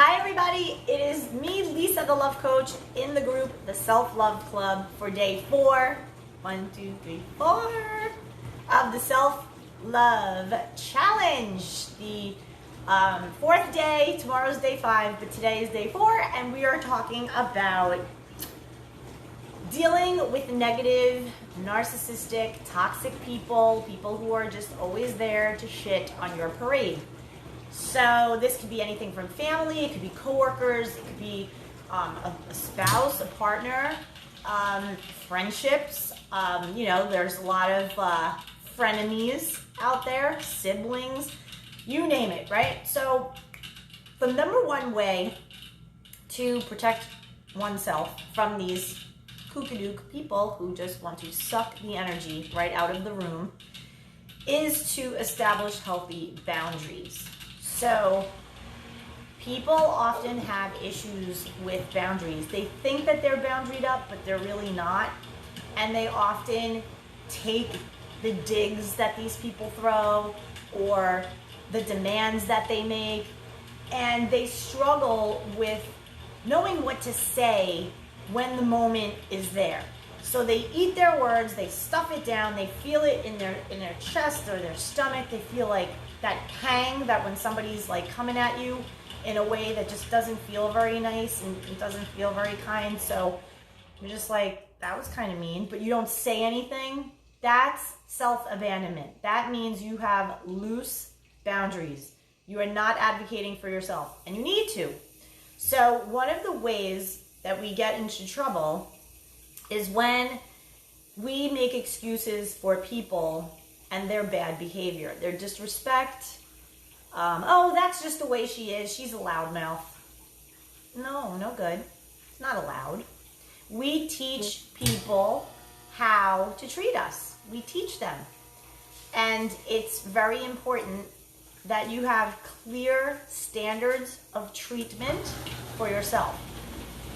Hi everybody, it is me, Lisa, the love coach, in the group, the Self-Love Club, for day 4, 1, 2, 3, 4, of the Self-Love Challenge. The 4th day, tomorrow's day 5, but today is day 4, and we are talking about dealing with negative, narcissistic, toxic people who are just always there to shit on your parade. So this could be anything from family, it could be coworkers, it could be a spouse, a partner, friendships. There's a lot of frenemies out there, siblings, you name it, right? So the number one way to protect oneself from these kookadook people who just want to suck the energy right out of the room is to establish healthy boundaries. So people often have issues with boundaries. They think that they're boundaried up, but they're really not. And they often take the digs that these people throw or the demands that they make, and they struggle with knowing what to say when the moment is there. So they eat their words, they stuff it down, they feel it in their chest or their stomach. They feel like that pang that when somebody's like coming at you in a way that just doesn't feel very nice and it doesn't feel very kind. So you're just like, that was kind of mean, but you don't say anything. That's self-abandonment. That means you have loose boundaries. You are not advocating for yourself, and you need to. So one of the ways that we get into trouble is when we make excuses for people and their bad behavior, their disrespect. Oh, that's just the way she is. She's a loudmouth. No good. It's not allowed. We teach people how to treat us. We teach them. And it's very important that you have clear standards of treatment for yourself.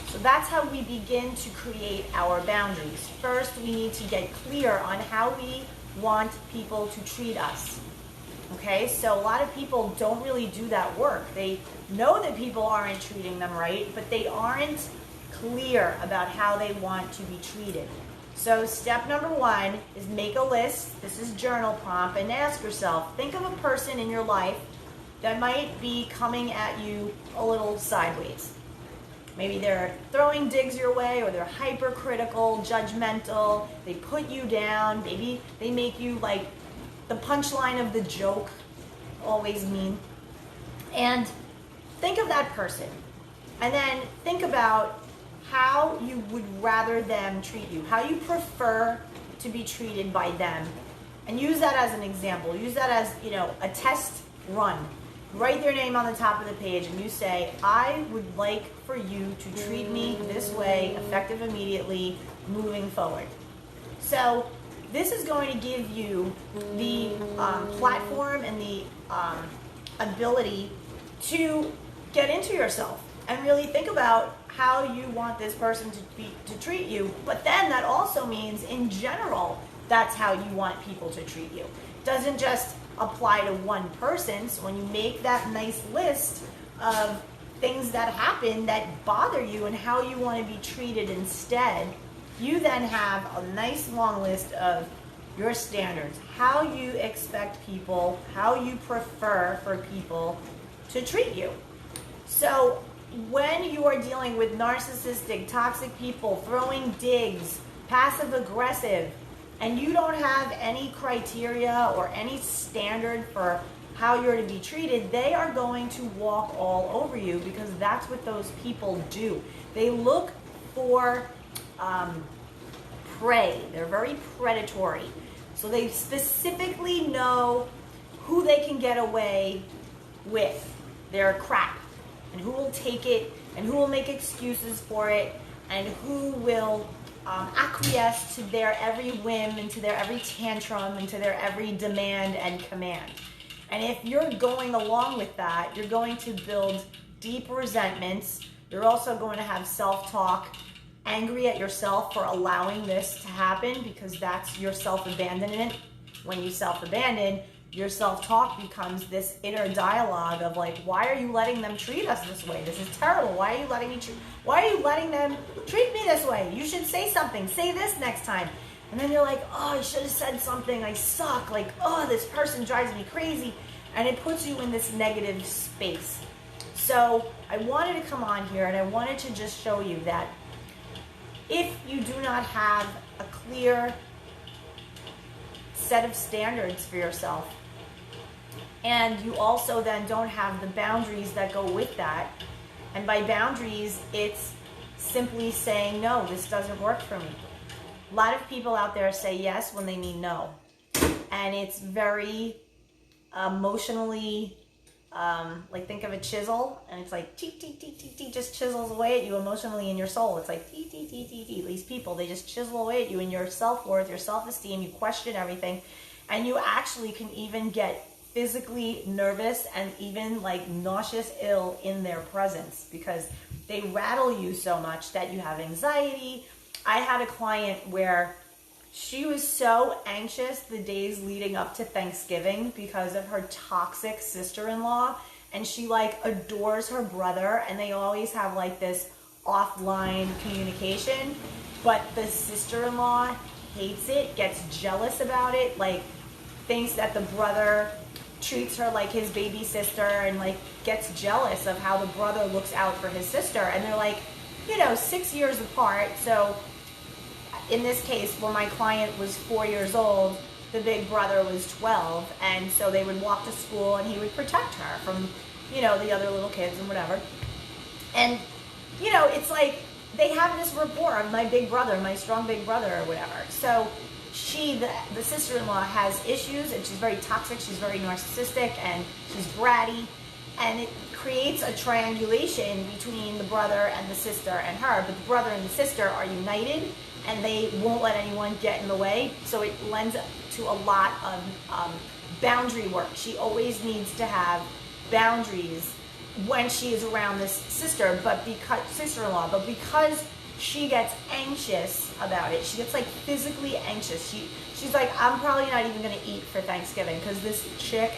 So that's how we begin to create our boundaries. First, we need to get clear on how we want people to treat us. Okay, so a lot of people don't really do that work. They know that people aren't treating them right, but they aren't clear about how they want to be treated. So step number 1 is make a list. This is journal prompt, and ask yourself, think of a person in your life that might be coming at you a little sideways. Maybe they're throwing digs your way, or they're hypercritical, judgmental, they put you down, maybe they make you like the punchline of the joke, always mean. And think of that person. And then think about how you would rather them treat you, how you prefer to be treated by them. And use that as an example. Use that as, a test run. Write their name on the top of the page and you say, I would like for you to treat me this way, effective immediately, moving forward. So this is going to give you the platform and the ability to get into yourself and really think about how you want this person to treat you. But then that also means, in general, that's how you want people to treat you. It doesn't just apply to one person. So when you make that nice list of things that happen that bother you and how you want to be treated instead, you then have a nice long list of your standards, how you expect people, how you prefer for people to treat you. So when you are dealing with narcissistic, toxic people, throwing digs, passive aggressive, and you don't have any criteria or any standard for how you're to be treated, they are going to walk all over you, because that's what those people do. They look for prey. They're very predatory. So they specifically know who they can get away with their crap, and who will take it, and who will make excuses for it, and who will acquiesce to their every whim and to their every tantrum and to their every demand and command. And if you're going along with that, you're going to build deep resentments. You're also going to have self-talk, angry at yourself for allowing this to happen, because that's your self-abandonment. When you self-abandon, your self-talk becomes this inner dialogue of like, why are you letting them treat us this way? This is terrible. Why are you letting them treat me this way? You should say something. Say this next time. And then you're like, oh, I should have said something. I suck. Like, oh, this person drives me crazy. And it puts you in this negative space. So I wanted to come on here and I wanted to just show you that if you do not have a clear set of standards for yourself, and you also then don't have the boundaries that go with that, and by boundaries, it's simply saying, no, this doesn't work for me. A lot of people out there say yes when they mean no. And it's very emotionally, like think of a chisel, and it's like, tee, tee, tee, tee, tee, just chisels away at you emotionally in your soul. It's like, tee, tee, tee, tee, tee. These people, they just chisel away at you in your self-worth, your self-esteem. You question everything. And you actually can even get physically nervous and even like nauseous ill in their presence because they rattle you so much that you have anxiety. I had a client where she was so anxious the days leading up to Thanksgiving because of her toxic sister-in-law, and she like adores her brother, and they always have like this offline communication, but the sister-in-law hates it, gets jealous about it, like thinks that the brother treats her like his baby sister, and like gets jealous of how the brother looks out for his sister. And they're like, 6 years apart. So in this case, when my client was 4 years old, the big brother was 12, and so they would walk to school and he would protect her from the other little kids and whatever. And it's like they have this rapport of my big brother, my strong big brother or whatever. So she, the sister-in-law, has issues, and she's very toxic, she's very narcissistic, and she's bratty, and it creates a triangulation between the brother and the sister and her. But the brother and the sister are united, and they won't let anyone get in the way, so it lends to a lot of boundary work. She always needs to have boundaries when she is around this sister-in-law, but because she gets anxious about it. She gets like physically anxious. She's like, I'm probably not even going to eat for Thanksgiving because this chick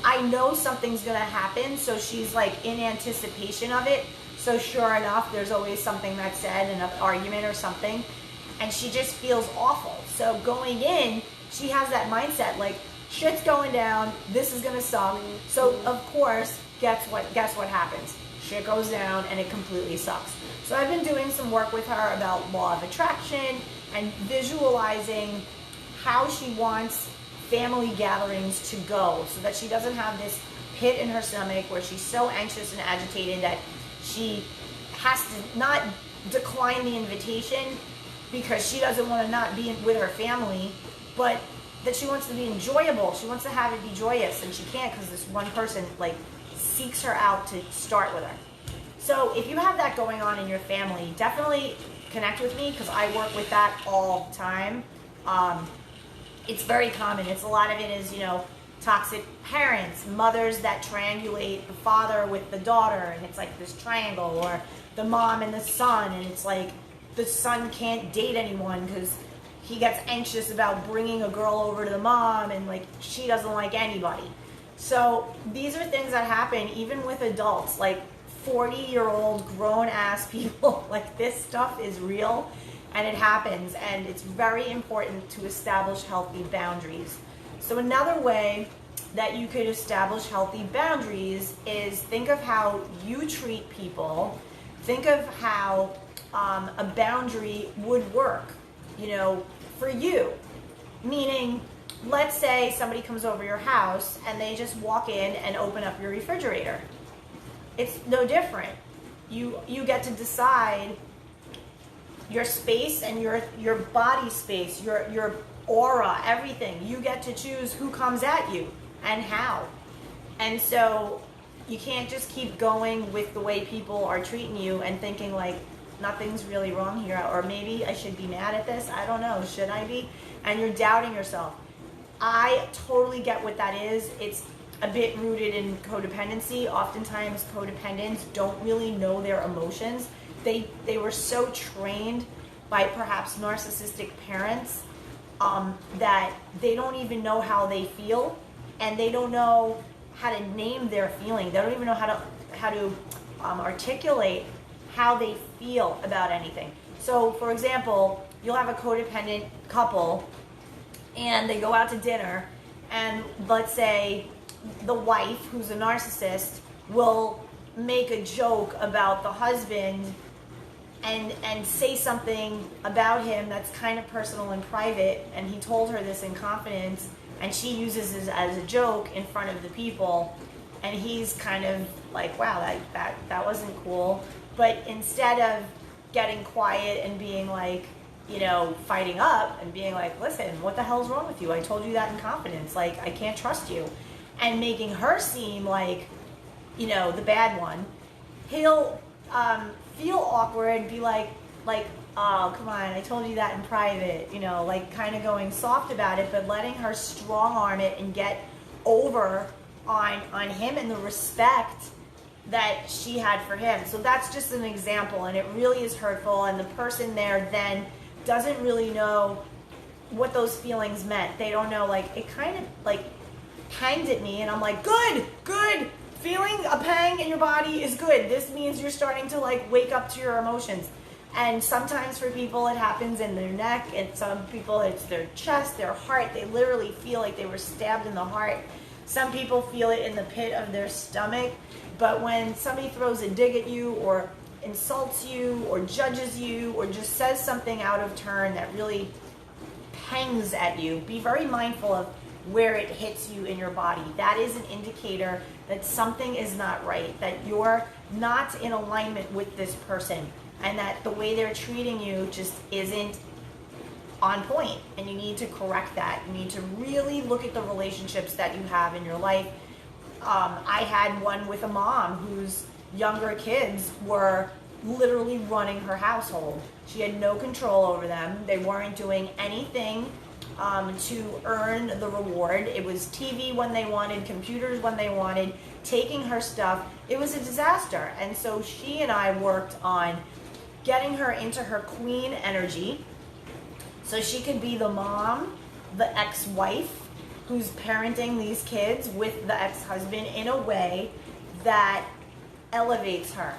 I know something's going to happen. So she's like in anticipation of it. So sure enough, there's always something that's said in an argument or something. And she just feels awful. So going in, she has that mindset like, shit's going down. This is going to suck. So of course, guess what happens? Shit goes down and it completely sucks. So I've been doing some work with her about law of attraction and visualizing how she wants family gatherings to go so that she doesn't have this pit in her stomach where she's so anxious and agitated that she has to not decline the invitation because she doesn't want to not be with her family, but that she wants to be enjoyable. She wants to have it be joyous, and she can't because this one person like seeks her out to start with her. So if you have that going on in your family, definitely connect with me because I work with that all the time. It's very common. A lot of it is, toxic parents, mothers that triangulate the father with the daughter, and it's like this triangle, or the mom and the son, and it's like the son can't date anyone because he gets anxious about bringing a girl over to the mom, and like she doesn't like anybody. So these are things that happen even with adults, like 40-year-old grown-ass people. Like this stuff is real and it happens, and it's very important to establish healthy boundaries. So another way that you could establish healthy boundaries is think of how you treat people. Think of how a boundary would work, for you. Meaning, let's say somebody comes over your house and they just walk in and open up your refrigerator. It's no different. You get to decide your space and your body space, your aura, everything. You get to choose who comes at you and how. And so you can't just keep going with the way people are treating you and thinking like nothing's really wrong here, or maybe I should be mad at this. I don't know. Should I be? And you're doubting yourself. I totally get what that is. It's a bit rooted in codependency. Oftentimes codependents don't really know their emotions. They were so trained by perhaps narcissistic parents that they don't even know how they feel, and they don't know how to name their feeling. They don't even know how to articulate how they feel about anything. So, for example, you'll have a codependent couple, and they go out to dinner, and let's say the wife, who's a narcissist, will make a joke about the husband and say something about him that's kind of personal and private, and he told her this in confidence, and she uses this as a joke in front of the people, and he's kind of like, wow, that wasn't cool. But instead of getting quiet and being like, you know, fighting up and being like, listen, what the hell's wrong with you? I told you that in confidence. Like, I can't trust you. And making her seem like, you know, the bad one, he'll feel awkward, be like, oh, come on, I told you that in private, you know, like kind of going soft about it, but letting her strong arm it and get over on him and the respect that she had for him. So that's just an example, and it really is hurtful, and the person there then doesn't really know what those feelings meant. They don't know, like, it kind of like panged at me, and I'm like, good. Feeling a pang in your body is good. This means you're starting to like wake up to your emotions. And sometimes for people it happens in their neck, and some people it's their chest, their heart. They literally feel like they were stabbed in the heart. Some people feel it in the pit of their stomach. But when somebody throws a dig at you or insults you or judges you or just says something out of turn that really pangs at you, be very mindful of where it hits you in your body. That is an indicator that something is not right, that you're not in alignment with this person, and that the way they're treating you just isn't on point, and you need to correct that. You need to really look at the relationships that you have in your life. I had one with a mom whose younger kids were literally running her household. She had no control over them. They weren't doing anything to earn the reward. It was TV when they wanted, computers when they wanted, taking her stuff. It was a disaster. And so she and I worked on getting her into her queen energy so she could be the mom, the ex-wife, who's parenting these kids with the ex-husband in a way that elevates her.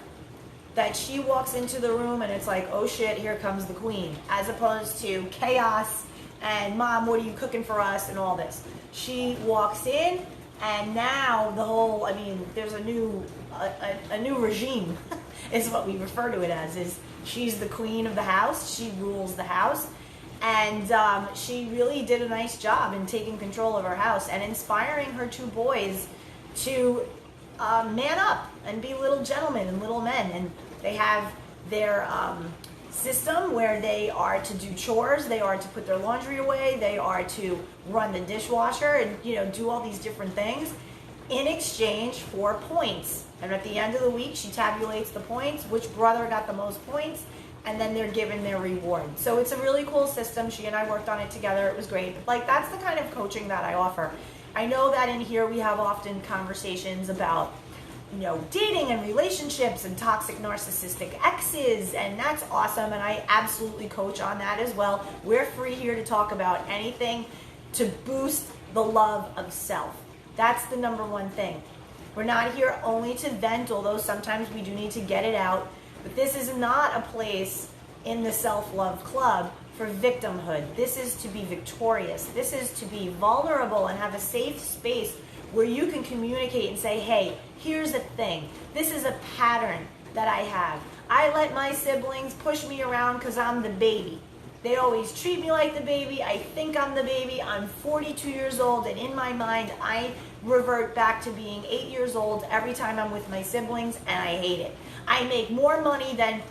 That she walks into the room and it's like, oh shit, here comes the queen, as opposed to chaos and mom, what are you cooking for us and all this. She walks in, and now the whole, I mean, there's a new regime is what we refer to it as, is she's the queen of the house, she rules the house, and she really did a nice job in taking control of her house and inspiring her two boys to man up and be little gentlemen and little men. And they have their system where they are to do chores, they are to put their laundry away, they are to run the dishwasher and, you know, do all these different things in exchange for points. And at the end of the week, she tabulates the points, which brother got the most points, and then they're given their reward. So it's a really cool system. She and I worked on it together. It was great. Like, that's the kind of coaching that I offer. I know that in here we have often conversations about, you know, dating and relationships and toxic narcissistic exes, and that's awesome, and I absolutely coach on that as well. We're free here to talk about anything to boost the love of self. That's the number one thing. We're not here only to vent, although sometimes we do need to get it out, but this is not a place in the self-love club for victimhood. This is to be victorious. This is to be vulnerable and have a safe space where you can communicate and say, hey, here's the thing. This is a pattern that I have. I let my siblings push me around because I'm the baby. They always treat me like the baby. I think I'm the baby. I'm 42 years old, and in my mind, I revert back to being 8 years old every time I'm with my siblings, and I hate it. I make more money than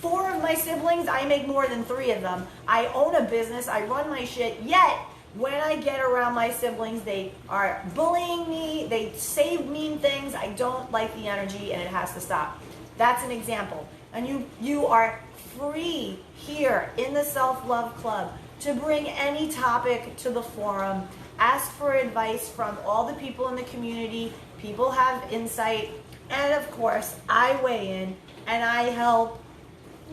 4 of my siblings. I make more than 3 of them. I own a business. I run my shit, yet when I get around my siblings, they are bullying me, they say mean things, I don't like the energy, and it has to stop. That's an example. And you are free here in the Self-Love Club to bring any topic to the forum, ask for advice from all the people in the community. People have insight, and of course, I weigh in and I help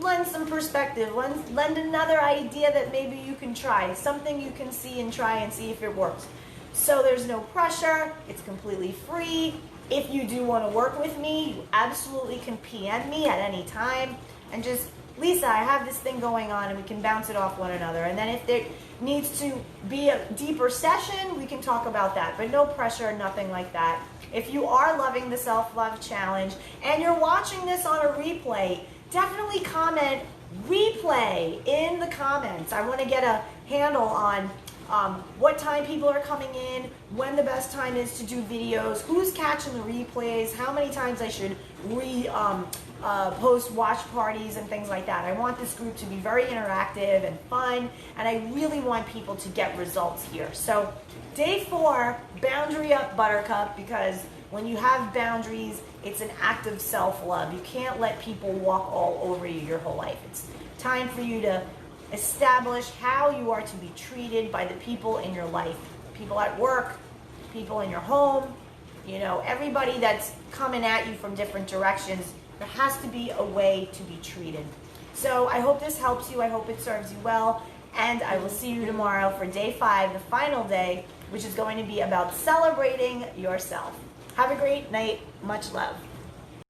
lend some perspective, lend another idea that maybe you can try, something you can see and try and see if it works. So there's no pressure, it's completely free. If you do want to work with me, you absolutely can PM me at any time and just, Lisa, I have this thing going on, and we can bounce it off one another. And then if there needs to be a deeper session, we can talk about that, but no pressure, nothing like that. If you are loving the self-love challenge and you're watching this on a replay, definitely comment replay in the comments. I want to get a handle on what time people are coming in, when the best time is to do videos, who's catching the replays, how many times I should post watch parties and things like that. I want this group to be very interactive and fun, and I really want people to get results here. So day 4, boundary up, buttercup, because when you have boundaries, it's an act of self-love. You can't let people walk all over you your whole life. It's time for you to establish how you are to be treated by the people in your life. People at work, people in your home, you know, everybody that's coming at you from different directions. There has to be a way to be treated. So I hope this helps you. I hope it serves you well. And I will see you tomorrow for day 5, the final day, which is going to be about celebrating yourself. Have a great night. Much love.